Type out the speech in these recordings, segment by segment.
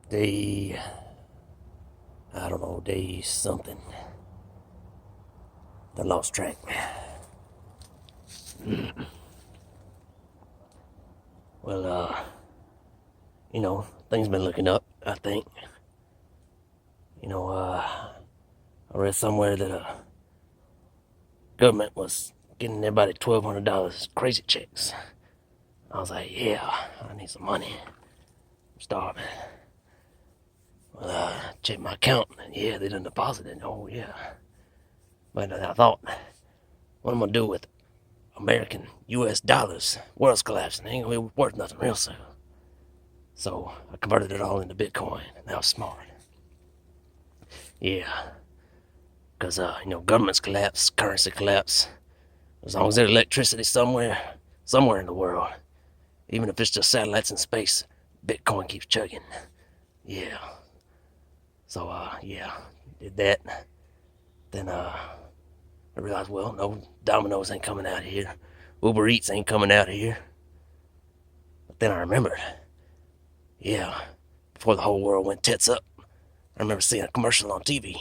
day, I don't know, day something. I lost track. Well, things been looking up, I think. I read somewhere that government was getting everybody $1,200 crazy checks. I was like, yeah, I need some money. I'm starving. Well, checked my account, and yeah, they done deposited. Oh, yeah. But I thought, what am I gonna do with American US dollars? World's collapsing. Ain't gonna be worth nothing real soon. So I converted it all into Bitcoin. That was smart. Yeah. Because, governments collapse, currency collapse. As long as there's electricity somewhere in the world, even if it's just satellites in space, Bitcoin keeps chugging. Yeah. So, yeah, did that. Then, I realized, well, no, Domino's ain't coming out here. Uber Eats ain't coming out here. But then I remembered, yeah, before the whole world went tits up, I remember seeing a commercial on TV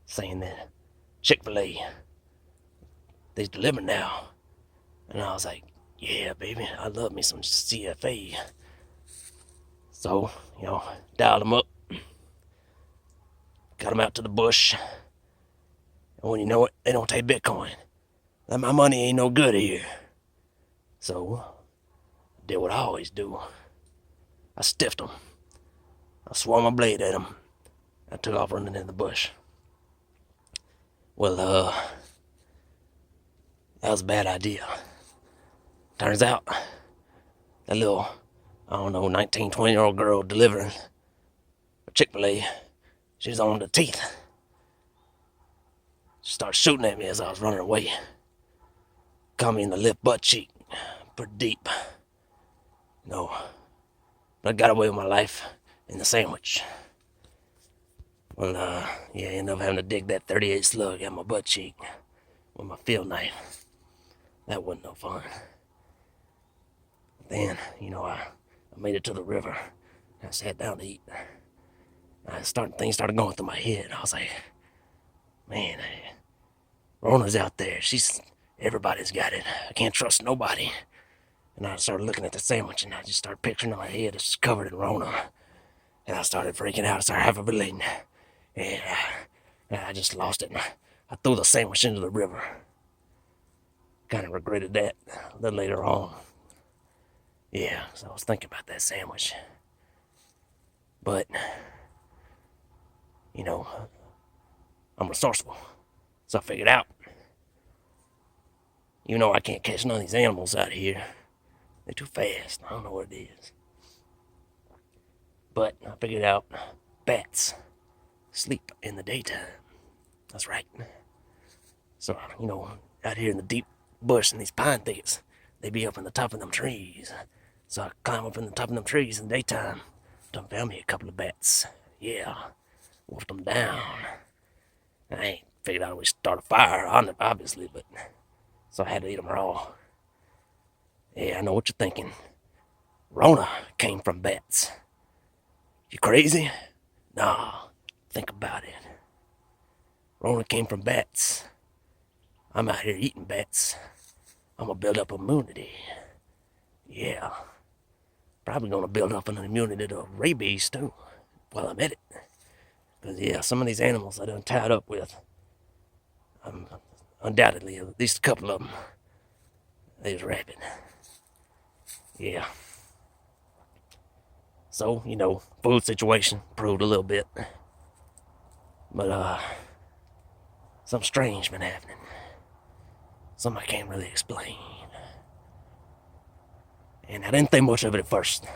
saying that Chick-fil-A, they deliver now. And I was like, yeah, baby, I love me some CFA. So, dialed them up, got them out to the bush. And when you know it, they don't take Bitcoin. That my money ain't no good here. So, I did what I always do. I stiffed them. I swung my blade at them. I took off running in the bush. Well, that was a bad idea. Turns out, that little, I don't know, 19, 20-year-old girl delivering a Chick-fil-A, she was on the teeth. She started shooting at me as I was running away. Caught me in the left butt cheek, pretty deep. No, but I got away with my life in the sandwich. Well, yeah, I ended up having to dig that 38 slug out my butt cheek with my field knife. That wasn't no fun. Then, I made it to the river. I sat down to eat. Things started going through my head. I was like, man, Rona's out there. Everybody's got it. I can't trust nobody. And I started looking at the sandwich, and I just started picturing in my head it's covered in Rona. And I started freaking out. I started hyperventilating. And I just lost it. I threw the sandwich into the river. Kind of regretted that a little later on. Yeah, so I was thinking about that sandwich. But, I'm resourceful. So I figured out, I can't catch none of these animals out here. They're too fast. I don't know what it is. But I figured out bats sleep in the daytime. That's right. So, out here in the deep bush and these pine thickets, they be up in the top of them trees. So I climb up in the top of them trees in the daytime. Done found me a couple of bats. Yeah, wolfed them down. I ain't figured out a way to start a fire, obviously, but so I had to eat them raw. Yeah, I know what you're thinking. Rona came from bats. You crazy? Nah, think about it. Rona came from bats. I'm out here eating bats. I'm gonna build up immunity. Yeah. Probably gonna build up an immunity to rabies too while I'm at it. Because, yeah, some of these animals I done tied up with, undoubtedly, at least a couple of them, they was rabid. Yeah. So, food situation improved a little bit. But, something strange been happening. Something I can't really explain. And I didn't think much of it at first.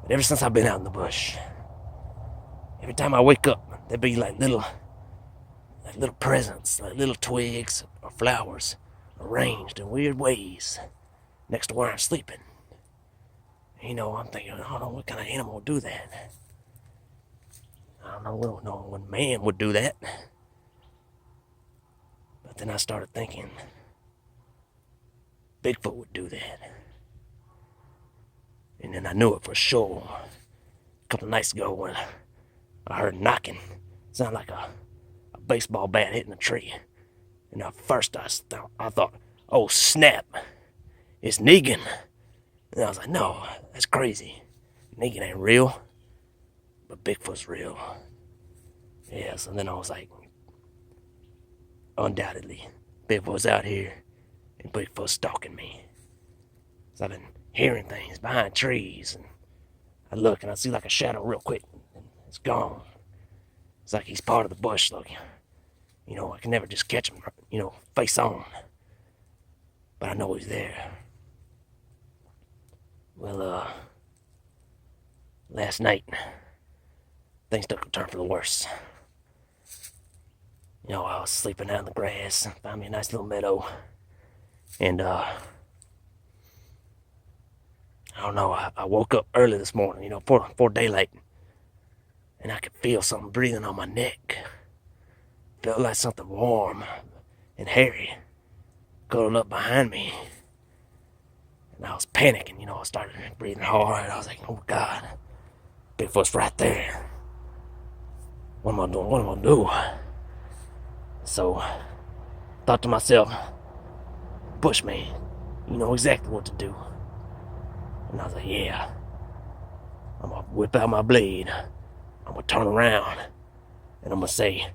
But ever since I've been out in the bush, every time I wake up, there be like little presents, like little twigs or flowers arranged in weird ways next to where I'm sleeping. I'm thinking, I don't know what kind of animal would do that. I don't know when man would do that. But then I started thinking, Bigfoot would do that. And then I knew it for sure. couple of nights ago when I heard knocking. Sounded like a baseball bat hitting a tree. And at first I thought, oh snap, it's Negan. And I was like, no, that's crazy. Negan ain't real, but Bigfoot's real. Yeah, so then I was like, undoubtedly, Bigfoot's out here and Bigfoot's stalking me. So I've been hearing things behind trees, and I look and I see like a shadow real quick, and it's gone. It's like he's part of the bush looking. I can never just catch him, face on. But I know he's there. Well, last night, things took a turn for the worse. I was sleeping out in the grass, found me a nice little meadow, and, I don't know, I woke up early this morning, before daylight, and I could feel something breathing on my neck. Felt like something warm and hairy cuddled up behind me. And I was panicking, I started breathing hard. I was like, oh God, Bigfoot's right there. What am I doing? What am I gonna do? So, I thought to myself, Bushman, you know exactly what to do. And I was like, yeah, I'm gonna whip out my blade. I'm gonna turn around and I'm gonna say,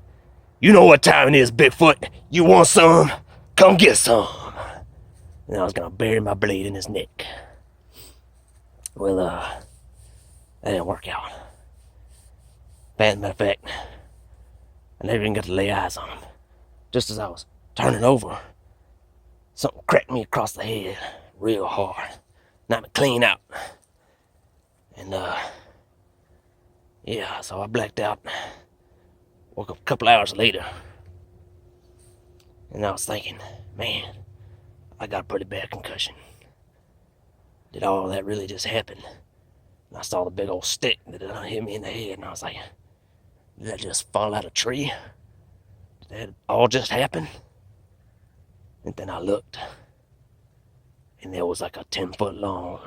you know what time it is, Bigfoot? You want some? Come get some. And I was gonna bury my blade in his neck. Well, that didn't work out. As a matter of fact, I never even got to lay eyes on him. Just as I was turning over, something cracked me across the head real hard. Knocked me clean out. And, yeah, so I blacked out. Woke up a couple hours later. And I was thinking, man, I got a pretty bad concussion. Did all that really just happen? And I saw the big old stick that hit me in the head, and I was like, did that just fall out of a tree? Did that all just happen? And then I looked, and there was like a 10-foot long,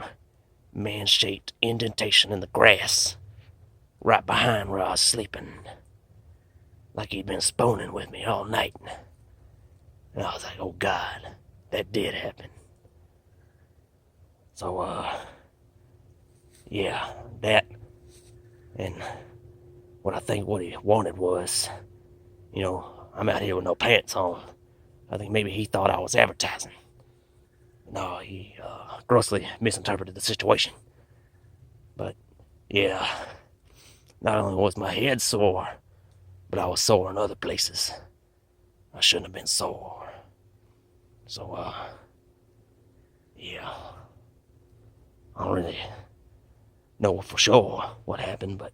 man-shaped indentation in the grass right behind where I was sleeping. Like he'd been spooning with me all night. And I was like, oh God, that did happen. So, yeah, that, and what I think what he wanted was, I'm out here with no pants on. I think maybe he thought I was advertising. No, he grossly misinterpreted the situation. But, yeah, not only was my head sore, but I was sore in other places. I shouldn't have been sore. So, yeah, I don't really know for sure what happened, but,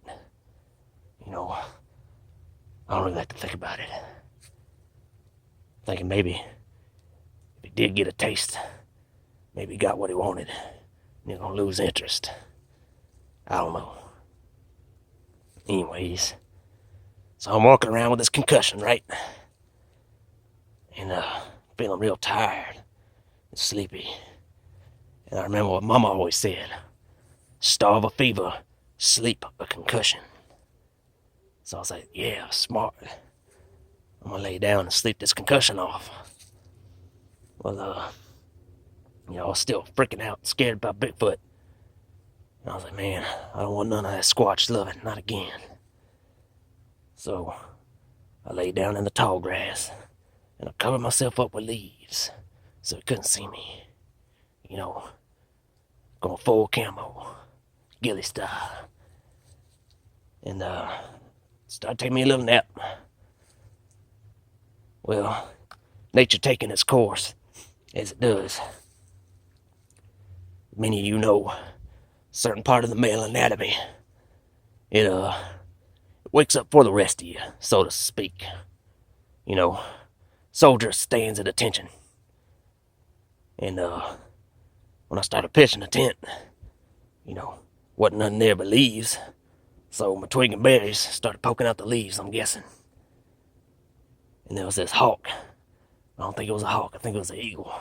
I don't really like to think about it. Thinking maybe if he did get a taste, maybe he got what he wanted, and he's gonna lose interest. I don't know. Anyways, so I'm walking around with this concussion, right? And, feeling real tired and sleepy. And I remember what Mama always said, starve a fever, sleep a concussion. So I was like, yeah, smart. I'm gonna lay down and sleep this concussion off. Well, I was still freaking out, scared about Bigfoot. And I was like, man, I don't want none of that squatch loving, not again. So I lay down in the tall grass and I covered myself up with leaves so he couldn't see me. Going full camo, ghillie style. And started taking me a little nap. Well, nature taking its course, as it does. Many of you know a certain part of the male anatomy. It wakes up for the rest of you, so to speak. Soldier stands at attention. And when I started pitching the tent, wasn't nothing there but leaves. So my twig and berries started poking out the leaves, I'm guessing. And there was this hawk. I don't think it was a hawk, I think it was an eagle.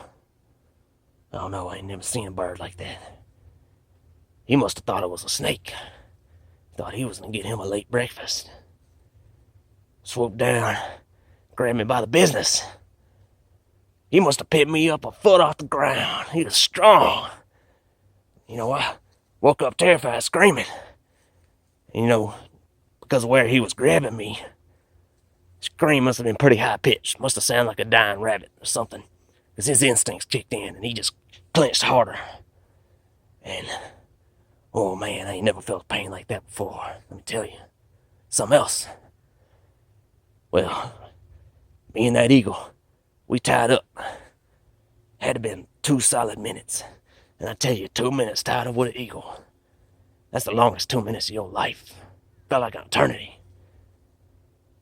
I don't know, I ain't never seen a bird like that. He must have thought it was a snake. Thought he was gonna get him a late breakfast. Swooped down, grabbed me by the business. He must have picked me up a foot off the ground. He was strong. I woke up terrified, screaming. Because of where he was grabbing me, scream must have been pretty high pitched. Must have sounded like a dying rabbit or something. Because his instincts kicked in and he just clenched harder. And, oh man, I ain't never felt pain like that before. Let me tell you. Something else. Well, me and that eagle, we tied up. Had to been 2 solid minutes. And I tell you, 2 minutes tied up with an eagle. That's the longest 2 minutes of your life. Felt like an eternity.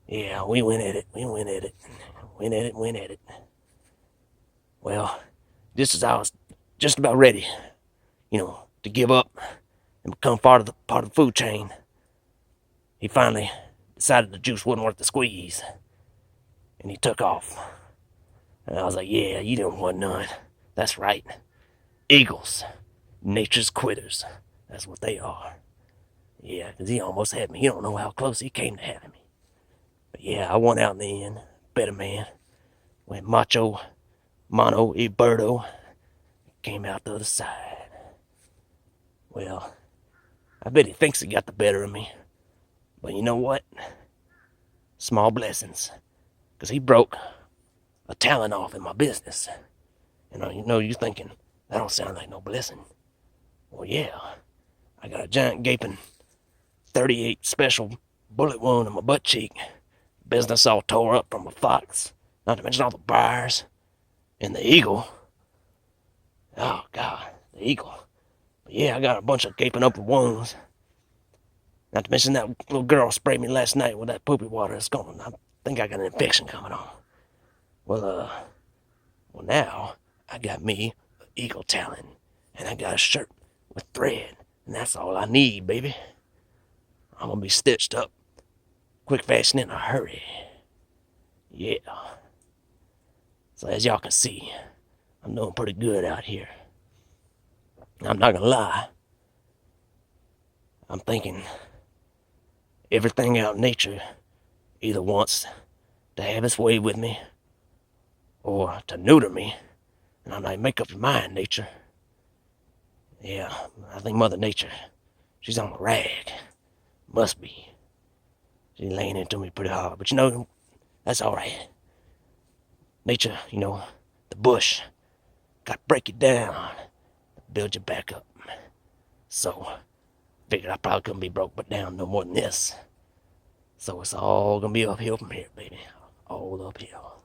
Yeah, we went at it. Went at it. Well, just as I was just about ready, to give up and become part of the food chain, he finally decided the juice wasn't worth the squeeze. And he took off. And I was like, yeah, you don't want none. That's right. Eagles. Nature's quitters. That's what they are. Yeah, because he almost had me. You don't know how close he came to having me. But yeah, I won out in the end. Better man. Went macho, mono, y birdo. Came out the other side. Well, I bet he thinks he got the better of me. But you know what? Small blessings. Because he broke a talent off in my business. And you're thinking, that don't sound like no blessing. Well, yeah. I got a giant gaping 38 special bullet wound in my butt cheek. Business all tore up from a fox. Not to mention all the briars. And the eagle. Oh, God. The eagle. But yeah, I got a bunch of gaping open wounds. Not to mention that little girl sprayed me last night with that poopy water. I think I got an infection coming on. Well, now I got me an eagle talon. And I got a shirt with thread. And that's all I need, baby. I'm gonna be stitched up quick fashion in a hurry. Yeah. So as y'all can see, I'm doing pretty good out here. I'm not gonna lie. I'm thinking everything out in nature either wants to have its way with me or to neuter me. And I'm like, make up your mind, nature. Yeah, I think Mother Nature, she's on the rag. Must be. She's laying into me pretty hard. But that's alright. Nature, the bush, got to break you down, build you back up. So, figured I probably couldn't be broke but down no more than this. So it's all gonna be uphill from here, baby. All uphill.